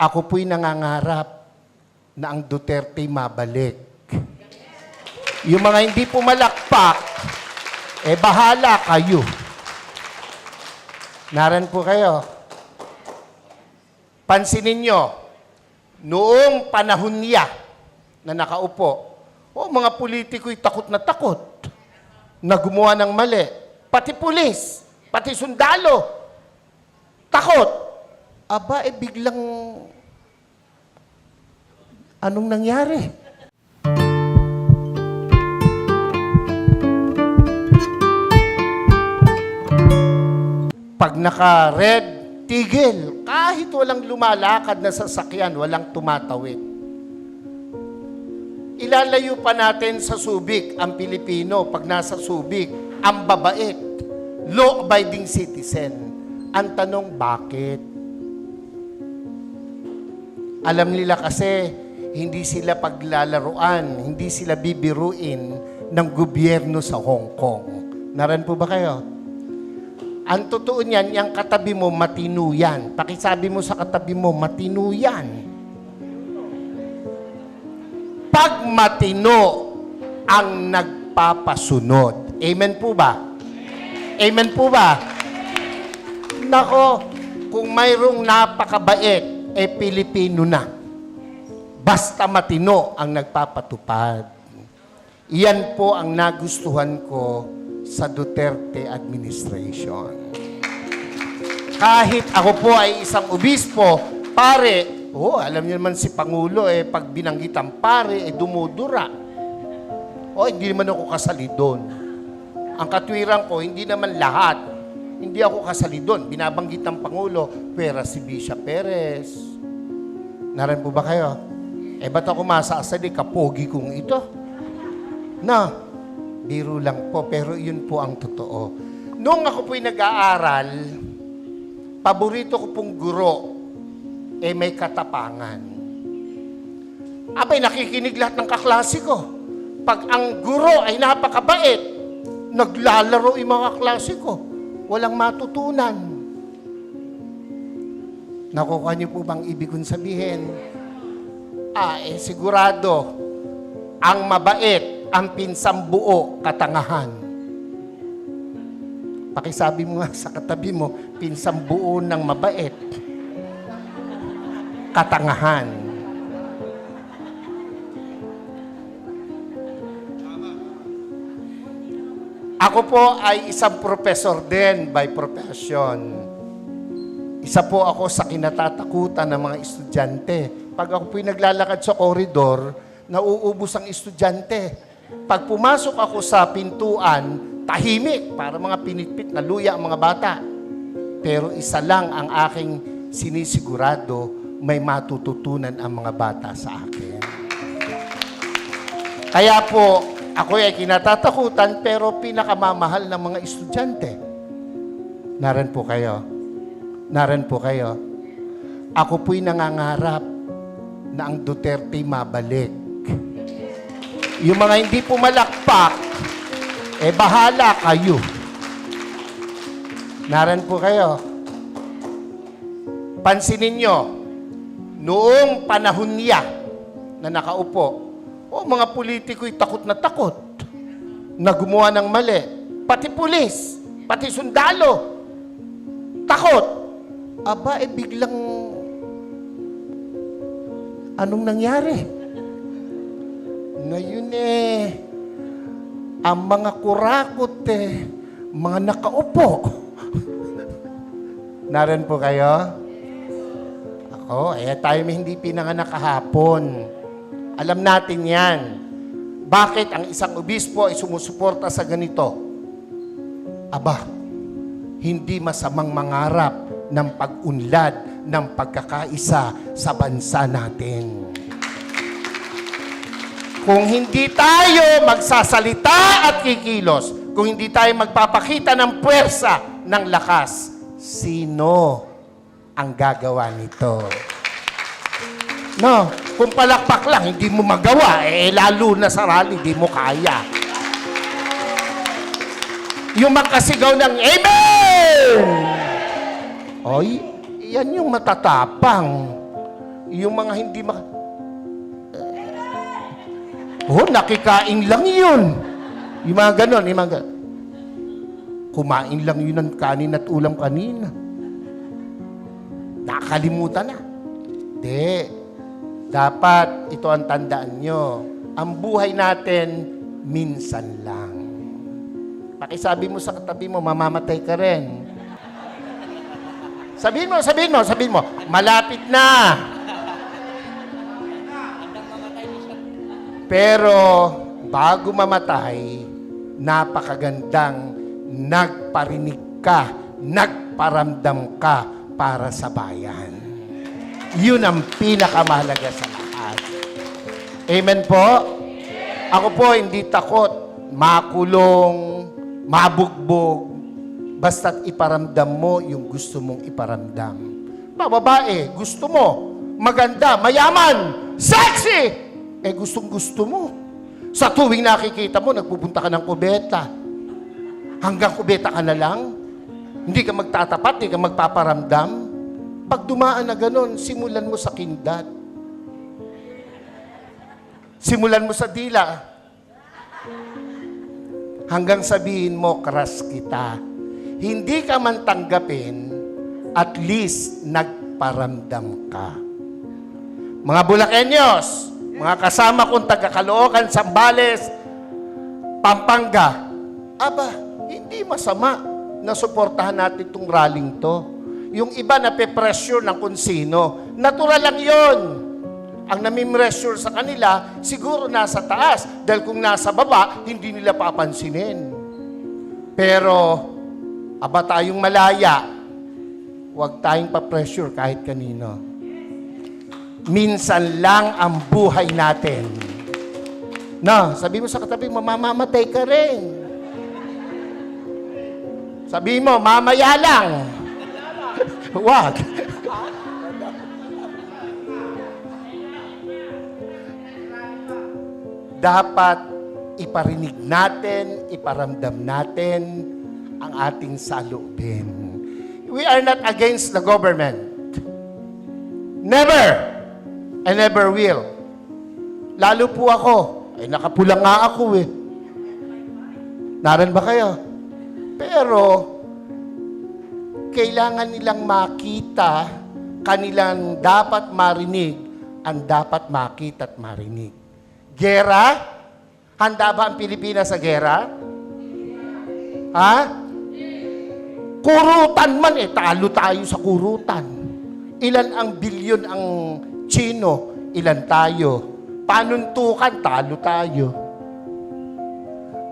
Ako po'y nangangarap na ang Duterte mabalik. Yung mga hindi pumalakpak, bahala kayo. Naran po kayo. Pansinin nyo, noong panahon niya na nakaupo, mga politiko'y takot na gumawa ng mali. Pati pulis, pati sundalo, takot. Aba, biglang anong nangyari? Pag naka-red, tigil. Kahit walang lumalakad na sasakyan, walang tumatawid. Ilalayo pa natin sa Subic ang Pilipino pag nasa Subic, ang babait, law-abiding citizen. Ang tanong, bakit? Alam nila kasi, hindi sila paglalaruan, hindi sila bibiruin ng gobyerno sa Hong Kong. Naran po ba kayo? Ang totoo niyan, yung katabi mo, matino yan. Pakisabi mo sa katabi mo, matino yan. Pag matino ang nagpapasunod. Amen po ba? Amen po ba? Nako, kung mayroong napakabait, Pilipino na. Basta matino ang nagpapatupad. Iyan po ang nagustuhan ko sa Duterte administration. Kahit ako po ay isang obispo, pare, alam niyo naman si Pangulo, pag binanggit ang pare, dumudura. Hindi naman ako kasali doon. Ang katwiran ko, hindi naman lahat. Hindi ako kasali doon. Binabanggit ng Pangulo, pera si Bishop Perez. Naran po ba kayo? Ba't ako masasali, kapogi kong ito? Na, biro lang po, pero yun po ang totoo. Noong ako po'y nag-aaral, paborito ko pong guro, may katapangan. Abay, nakikinig lahat ng kaklase ko. Pag ang guro ay napakabait, naglalaro yung mga kaklase ko. Walang matutunan. Nakukuha niyo po bang ibig kong sabihin? Sigurado, ang mabait, ang pinsang buo, katangahan. Pakisabi mo nga sa katabi mo, pinsang buo ng mabait, katangahan. Ako po ay isang professor din by profession. Isa po ako sa kinatatakutan ng mga estudyante. Pag ako po'y naglalakad sa koridor, nauubos ang estudyante. Pag pumasok ako sa pintuan, tahimik para mga pinitpit na luya ang mga bata. Pero isa lang ang aking sinisigurado, may matututunan ang mga bata sa akin. Kaya po, ako ay kinatatakutan pero pinakamamahal ng mga estudyante. Naran po kayo. Naran po kayo. Ako po'y nangangarap na ang Duterte mabalik. Yung mga hindi pumalakpak, bahala kayo. Naran po kayo. Pansinin nyo, noong panahon niya na nakaupo, mga politiko'y takot na gumawa ng mali. Pati pulis, pati sundalo, takot. Aba, biglang anong nangyari? Ngayon ang mga kurakot mga nakaupo. Naran po kayo? Ako, tayo may hindi pinanganak kahapon. Alam natin yan. Bakit ang isang obispo ay sumusuporta sa ganito? Aba, hindi masamang mangarap ng pag-unlad ng pagkakaisa sa bansa natin. Kung hindi tayo magsasalita at kikilos, kung hindi tayo magpapakita ng puwersa, ng lakas, sino ang gagawa nito? No, kung palakpak lang, hindi mo magawa, lalo na sa rally, hindi mo kaya. Yung makasigaw ng Amen! Oy, yan yung matatapang. Yung mga hindi nakikain lang yun. Yung mga ganon, kumain lang yun ng kanin at ulam kanina. Nakakalimutan na. Hindi. Dapat, ito ang tandaan nyo. Ang buhay natin, minsan lang. Pakisabi mo sa katabi mo, mamamatay ka rin. Sabihin mo, malapit na. Pero, bago mamatay, napakagandang nagparinig ka, nagparamdam ka para sa bayan. Yun ang pinakamahalaga sa lahat. Amen po? Ako po hindi takot makulong, mabugbog, basta't iparamdam mo yung gusto mong iparamdam. Babae, gusto mo, maganda, mayaman, sexy! Gustong-gusto mo. Sa tuwing nakikita mo, nagpupunta ka ng kubeta. Hanggang kubeta ka na lang. Hindi ka magtatapat, hindi ka magpaparamdam. Pag dumaan na ganun, simulan mo sa kindat. Simulan mo sa dila. Hanggang sabihin mo, crush kita. Hindi ka man tanggapin, at least nagparamdam ka. Mga Bulakenyos, mga kasama kong taga-Caloocan, Zambales, Pampanga, hindi masama na suportahan natin itong rallying to. Yung iba na pe-pressure ng kung sino. Natural lang yon. Ang nami-pressure sa kanila, siguro nasa taas. Dahil kung nasa baba, hindi nila papansinin. Pero, tayong malaya, huwag tayong pa-pressure kahit kanino. Minsan lang ang buhay natin. Sabi mo sa katabi, mamamatay ka rin. Sabi mo, mamaya lang. Wag. Dapat iparinig natin, iparamdam natin ang ating saloobin. We are not against the government. Never! And never will. Lalo po ako. Nakapula nga ako eh. Naran ba kayo? Pero, kailangan nilang makita, kanilang dapat marinig, ang dapat makita at marinig. Gera? Handa ba ang Pilipinas sa gera? Ha? Kurutan man talo tayo sa kurutan. Ilan ang bilyon ang Chino? Ilan tayo? Panuntukan, talo tayo.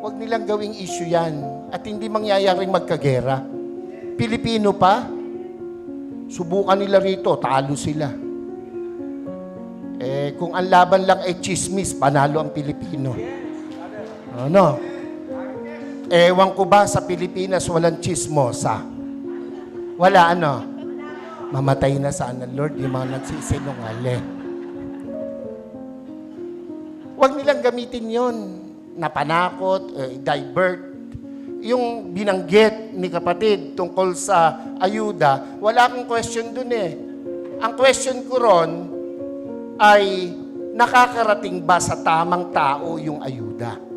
Huwag nilang gawing issue yan at hindi mangyayaring magkagera. Pilipino pa, subukan nila rito, talo sila. Kung ang laban lang ay chismis, panalo ang Pilipino. Ano? Ewan ko ba sa Pilipinas walang chismosa? Wala Mamatay na sana, Lord, yung mga nagsisinungaling. Huwag nilang gamitin yon na panakot, divert. Yung binanggit ni kapatid tungkol sa ayuda, wala akong question dun Ang question ko ron ay nakakarating ba sa tamang tao yung ayuda?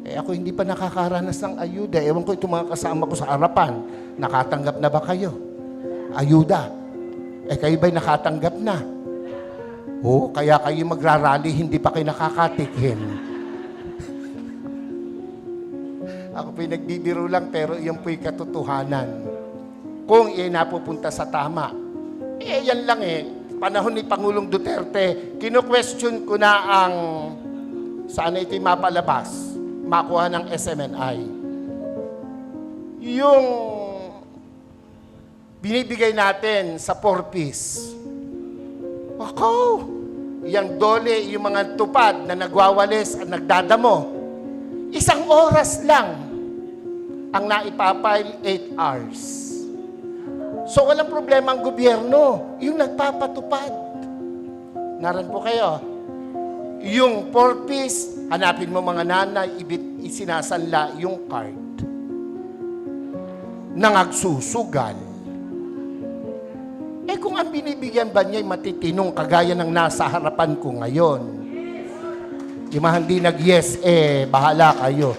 Ako hindi pa nakakaranas ng ayuda. Ewan ko itong mga kasama ko sa harapan. Nakatanggap na ba kayo? Ayuda. Kayo ba'y nakatanggap na? Kaya kayo magrarally, hindi pa kayo nakakatikim. Ako po'y nagbibiro lang, pero iyan po'y katotohanan. Kung iyan napupunta sa tama, yan lang Panahon ni Pangulong Duterte, kino-question ko na ang sana ito'y mapalabas, makuha ng SMNI. Yung binibigay natin sa 4-piece. Yung dole, yung mga tupad na nagwawalis at nagdadamo. 1 oras lang ang naipapile 8 hours. So walang problema ang gobyerno, yung nagpapatupad. Naran po kayo. Yung 4-piece, hanapin mo mga nanay, isinasanla yung card. Nangagsusugal. Eh kung ang binibigyan ba niya ay matitinong kagaya ng nasa harapan ko ngayon, di ba hindi nag-yes, bahala kayo.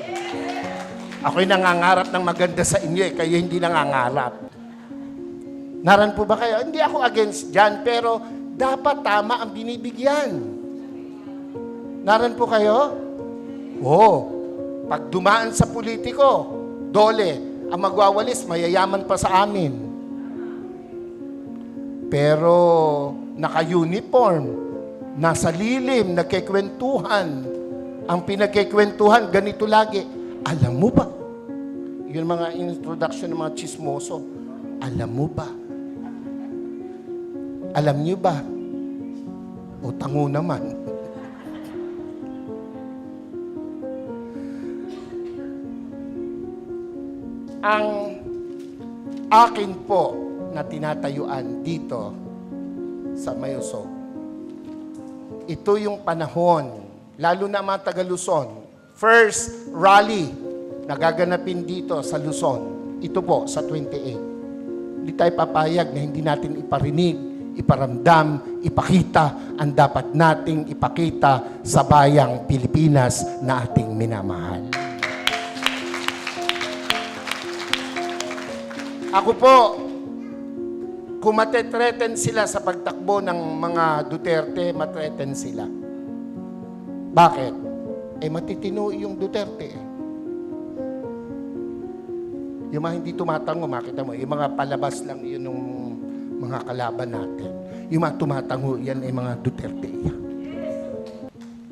Ako'y nangangarap ng maganda sa inyo kayo hindi nangangarap. Naran po ba kayo? Hindi ako against dyan, pero dapat tama ang binibigyan. Naran po kayo? Oo. Pag dumaan sa politiko, dole, ang magwawalis, mayayaman pa sa amin. Pero naka-uniform, nasa lilim, nagkikwentuhan. Ang pinagkikwentuhan, ganito lagi. Alam mo ba? Yun mga introduction ng mga chismoso. Alam mo ba? Alam niyo ba? O tango naman. Ang akin po na tinatayuan dito sa Mayuso, ito yung panahon, lalo na mga taga Luzon, first rally na gaganapin dito sa Luzon. Ito po sa 28. Hindi tayo papayag na hindi natin iparinig, iparamdam, ipakita ang dapat nating ipakita sa bayang Pilipinas na ating minamahal. Ako po, kung matetreten sila sa pagtakbo ng mga Duterte, matreten sila. Bakit? Matitino yung Duterte. Yung mga hindi tumatango, makita mo, yung mga palabas lang yun ng mga kalaban natin. Yung mga tumatango, yan ay mga Duterte.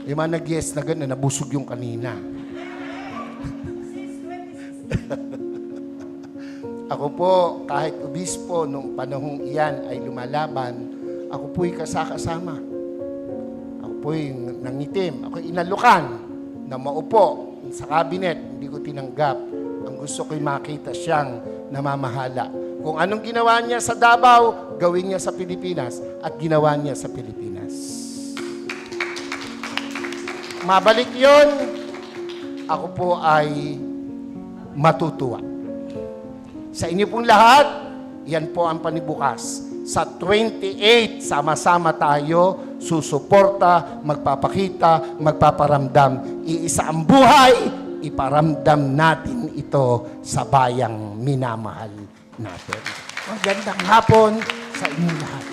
Yung mga nag-yes na gano'n, nabusog yung kanina. Ako po, kahit obispo, nung panahong iyan ay lumalaban, ako po'y kasakasama. Ako po'y nangitim. Ako'y inalukan na maupo sa kabinet. Hindi ko tinanggap. Ang gusto ko'y makita siyang namamahala. Kung anong ginawa niya sa Davao, gawin niya sa Pilipinas at ginawa niya sa Pilipinas. Mabalik yon, ako po ay matutuwa. Sa inyo pong lahat, yan po ang panibukas. Sa 28, sama-sama tayo, susuporta, magpapakita, magpaparamdam. Iisa ang buhay, iparamdam natin ito sa bayang minamahal natin. Magandang hapon sa inyo lahat.